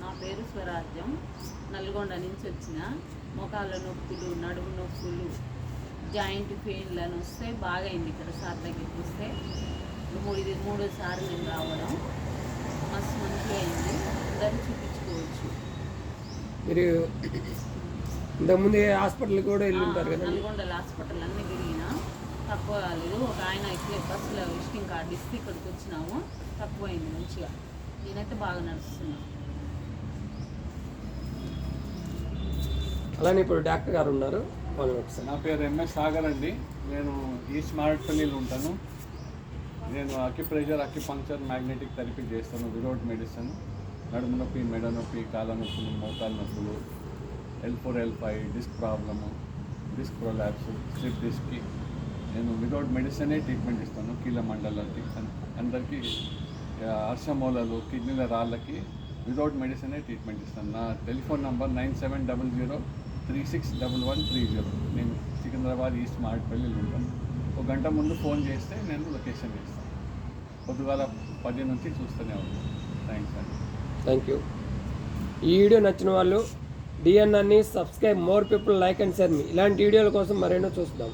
నా పేరు స్వరాజ్యం. నల్గొండ నుంచి వచ్చిన. మోకాళ్ళ నొప్పులు, నడుము నొప్పులు, జాయింట్ పెయిన్లు అని వస్తే బాగా అయింది. ఇక్కడ సార్ దగ్గరికి వస్తే మూడోసారి నేను రావడం మస్తు మంచిగా అయింది. అందరూ చూపించుకోవచ్చు. మీరు ఇంతకుముందు హాస్పిటల్ కూడా వెళ్ళి ఉంటారు కదా? నల్గొండల హాస్పిటల్ అన్నీ తిరిగినా తక్కువ కాలేదు. ఒక ఆయన ఇట్లే బస్సులో విజిటింగ్ కార్డు ఇస్తే ఇక్కడికి వచ్చినాము, తక్కువ అయింది మంచిగా. నేనైతే బాగా నడుస్తున్నాను. అలానే ఇప్పుడు డాక్టర్ గారు ఉన్నారు. నా పేరు ఎంఎస్ సాగర్ అండి. నేను ఈస్ట్ మారేట్పల్లిలో ఉంటాను. నేను అక్యుపంక్చర్ మ్యాగ్నెటిక్ థెరపీ చేస్తాను వితౌట్ మెడిసిన్. నడుము నొప్పి, మెడ నొప్పి, కాళ్ళ నొప్పులు, మోకాళ్ళ నొప్పులు, L4 L5 disc problem, disc prolapse, slip డిస్క్కి నేను వితౌట్ మెడిసినే ట్రీట్మెంట్ ఇస్తాను. కీళ్ళ మండలాలకి అందరికీ, అర్షమూలలు, కిడ్నీల రాళ్ళకి వితౌట్ మెడిసినే ట్రీట్మెంట్ ఇస్తాను. నా టెలిఫోన్ నంబర్ 9700361130. నేను సికింద్రాబాద్ ఈస్ట్ మారేట్పల్లిలో ఉంటాను. ఒక గంట ముందు ఫోన్ చేస్తే నేను లొకేషన్ ఇస్తాను. పొద్దుగాల 10 నుంచి చూస్తూనే ఉంటాను. థ్యాంక్స్ అండి. Thank you. ఈ వీడియో నచ్చిన వాళ్ళు డిఎన్ఆర్ని subscribe, more people like and share మీ. ఇలాంటి వీడియోల కోసం మరెన్నో చూస్తాం.